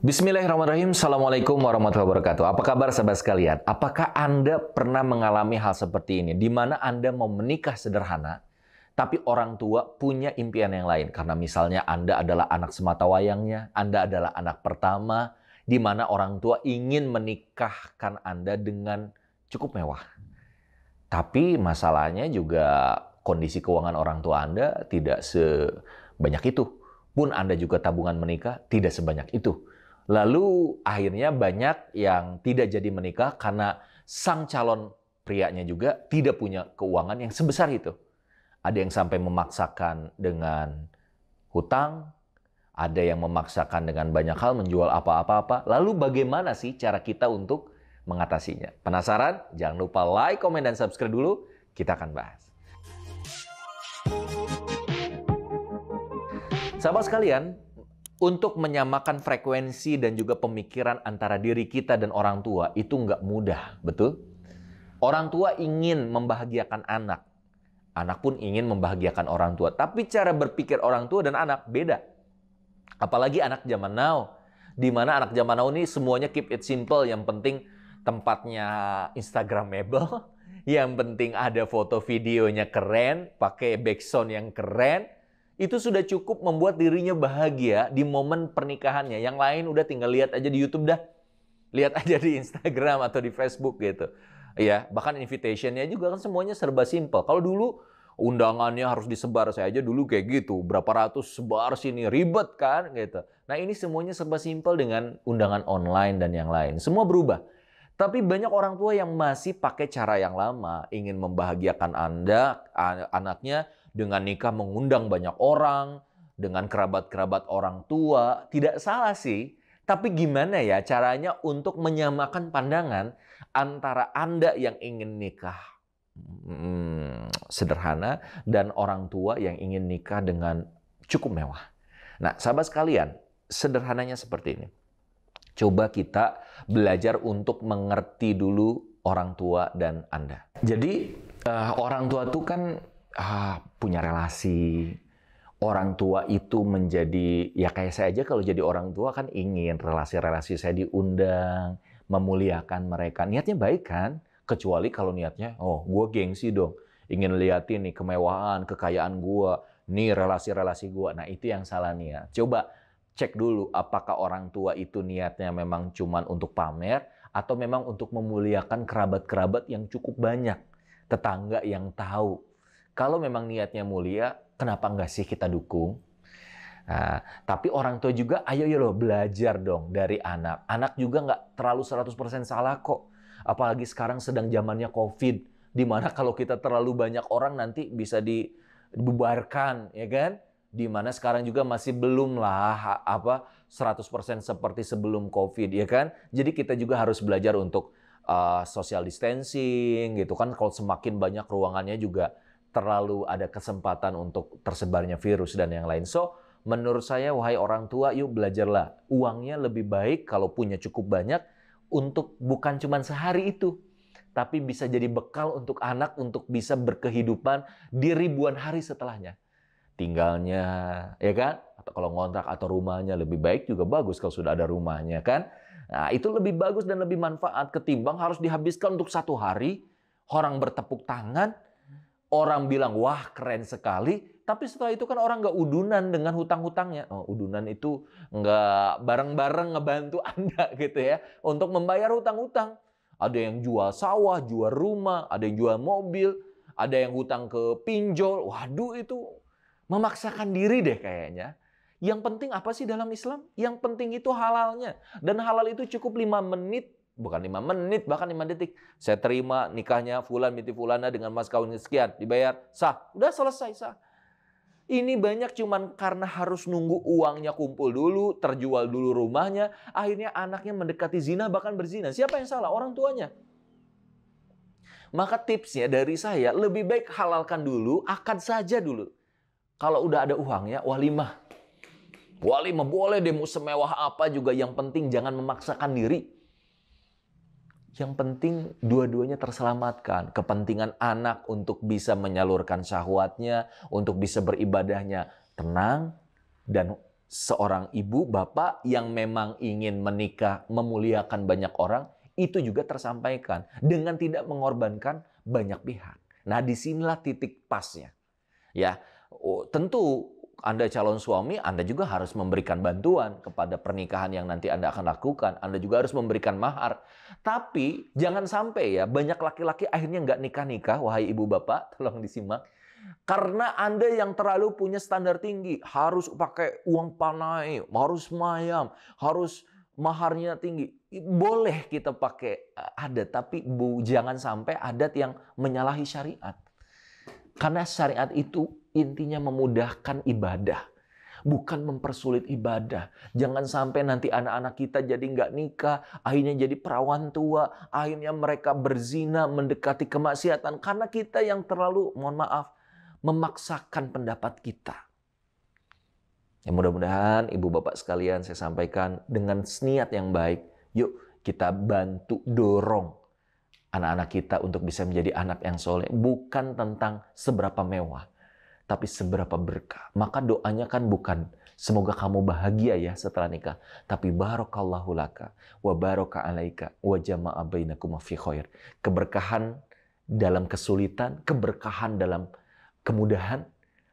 Bismillahirrahmanirrahim. Assalamualaikum warahmatullahi wabarakatuh. Apa kabar sahabat sekalian? Apakah Anda pernah mengalami hal seperti ini? Di mana Anda mau menikah sederhana, tapi orang tua punya impian yang lain. Karena misalnya Anda adalah anak sematawayangnya, Anda adalah anak pertama, di mana orang tua ingin menikahkan Anda dengan cukup mewah. Tapi masalahnya juga kondisi keuangan orang tua Anda tidak sebanyak itu. Pun Anda juga tabungan menikah tidak sebanyak itu. Lalu akhirnya banyak yang tidak jadi menikah karena sang calon prianya juga tidak punya keuangan yang sebesar itu. Ada yang sampai memaksakan dengan hutang, ada yang memaksakan dengan banyak hal menjual apa-apa. Lalu bagaimana sih cara kita untuk mengatasinya? Penasaran? Jangan lupa like, komen, dan subscribe dulu. Kita akan bahas. Sahabat sekalian, untuk menyamakan frekuensi dan juga pemikiran antara diri kita dan orang tua itu nggak mudah, betul? Orang tua ingin membahagiakan anak. Anak pun ingin membahagiakan orang tua. Tapi cara berpikir orang tua dan anak beda. Apalagi anak zaman now. Di mana anak zaman now ini semuanya keep it simple. Yang penting tempatnya Instagramable. Yang penting ada foto videonya keren. Pakai background yang keren. Itu sudah cukup membuat dirinya bahagia di momen pernikahannya. Yang lain udah tinggal lihat aja di YouTube dah. Lihat aja di Instagram atau di Facebook gitu. Ya, bahkan invitation-nya juga kan semuanya serba simple. Kalau dulu undangannya harus disebar, saya aja dulu kayak gitu. Berapa ratus sebar sini, ribet kan gitu. Nah, ini semuanya serba simple dengan undangan online dan yang lain. Semua berubah. Tapi banyak orang tua yang masih pakai cara yang lama, ingin membahagiakan anaknya dengan nikah mengundang banyak orang, dengan kerabat-kerabat orang tua. Tidak salah sih, tapi gimana ya caranya untuk menyamakan pandangan antara Anda yang ingin nikah sederhana dan orang tua yang ingin nikah dengan cukup mewah. Nah, sahabat sekalian, sederhananya seperti ini. Coba kita belajar untuk mengerti dulu orang tua dan Anda. Jadi orang tua itu kan punya relasi. Orang tua itu menjadi, ya kayak saya aja kalau jadi orang tua kan ingin relasi-relasi saya diundang, memuliakan mereka. Niatnya baik kan? Kecuali kalau niatnya, oh gue gengsi dong. Ingin liatin nih kemewahan, kekayaan gue. Nih relasi-relasi gue. Nah itu yang salah niat. Coba cek dulu apakah orang tua itu niatnya memang cuman untuk pamer atau memang untuk memuliakan kerabat-kerabat yang cukup banyak, tetangga yang tahu. Kalau memang niatnya mulia, kenapa enggak sih kita dukung? Nah, tapi orang tua juga ayo loh belajar dong dari anak. Anak juga nggak terlalu 100% salah kok. Apalagi sekarang sedang zamannya COVID, di mana kalau kita terlalu banyak orang nanti bisa dibubarkan, ya kan? Di mana sekarang juga masih belum lah 100% seperti sebelum COVID, ya kan? Jadi kita juga harus belajar untuk social distancing gitu kan. Kalau semakin banyak ruangannya juga terlalu ada kesempatan untuk tersebarnya virus dan yang lain. So, menurut saya wahai orang tua, yuk belajarlah. Uangnya lebih baik kalau punya cukup banyak untuk bukan cuma sehari itu, tapi bisa jadi bekal untuk anak untuk bisa berkehidupan di ribuan hari setelahnya. Tinggalnya, ya kan? Atau kalau ngontrak atau rumahnya lebih baik juga bagus kalau sudah ada rumahnya kan. Nah, itu lebih bagus dan lebih manfaat ketimbang harus dihabiskan untuk satu hari, orang bertepuk tangan, orang bilang wah keren sekali, tapi setelah itu kan orang nggak udunan dengan hutang-hutangnya. Oh, udunan itu nggak bareng-bareng ngebantu Anda gitu ya untuk membayar hutang-hutang. Ada yang jual sawah, jual rumah, ada yang jual mobil, ada yang hutang ke pinjol. Waduh itu memaksakan diri deh kayaknya. Yang penting apa sih dalam Islam? Yang penting itu halalnya. Dan halal itu cukup 5 menit, bukan 5 menit, bahkan 5 detik. Saya terima nikahnya Fulan binti Fulana dengan mas kawin sekian, dibayar, sah. Udah selesai, sah. Ini banyak cuman karena harus nunggu uangnya kumpul dulu, terjual dulu rumahnya, akhirnya anaknya mendekati zina, bahkan berzina. Siapa yang salah? Orang tuanya. Maka tipsnya dari saya, lebih baik halalkan dulu, akad saja dulu. Kalau udah ada uangnya, walimah. Walimah boleh deh mau semewah apa juga. Yang penting jangan memaksakan diri. Yang penting dua-duanya terselamatkan. Kepentingan anak untuk bisa menyalurkan syahwatnya, untuk bisa beribadahnya tenang, dan seorang ibu, bapak yang memang ingin menikah, memuliakan banyak orang, itu juga tersampaikan dengan tidak mengorbankan banyak pihak. Nah, disinilah titik pasnya. Ya, tentu Anda calon suami, Anda juga harus memberikan bantuan kepada pernikahan yang nanti Anda akan lakukan. Anda juga harus memberikan mahar. Tapi jangan sampai ya banyak laki-laki akhirnya nggak nikah-nikah, wahai ibu bapak, tolong disimak. Karena Anda yang terlalu punya standar tinggi, harus pakai uang panai, harus mayam, harus maharnya tinggi. Boleh kita pakai adat, tapi jangan sampai adat yang menyalahi syariat. Karena syariat itu intinya memudahkan ibadah, bukan mempersulit ibadah. Jangan sampai nanti anak-anak kita jadi nggak nikah, akhirnya jadi perawan tua, akhirnya mereka berzina, mendekati kemaksiatan. Karena kita yang terlalu, mohon maaf, memaksakan pendapat kita. Ya, mudah-mudahan ibu bapak sekalian saya sampaikan dengan niat yang baik. Yuk kita bantu dorong anak-anak kita untuk bisa menjadi anak yang soleh. Bukan tentang seberapa mewah, tapi seberapa berkah. Maka doanya kan bukan semoga kamu bahagia ya setelah nikah, tapi barakallahu laka wa baraka alaika wa jama'a bainakum fi khair. Keberkahan dalam kesulitan, keberkahan dalam kemudahan,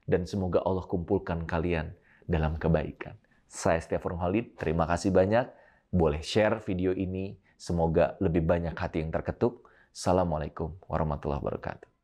dan semoga Allah kumpulkan kalian dalam kebaikan. Saya Stefan Khalid, terima kasih banyak. Boleh share video ini, semoga lebih banyak hati yang terketuk. Assalamualaikum warahmatullahi wabarakatuh.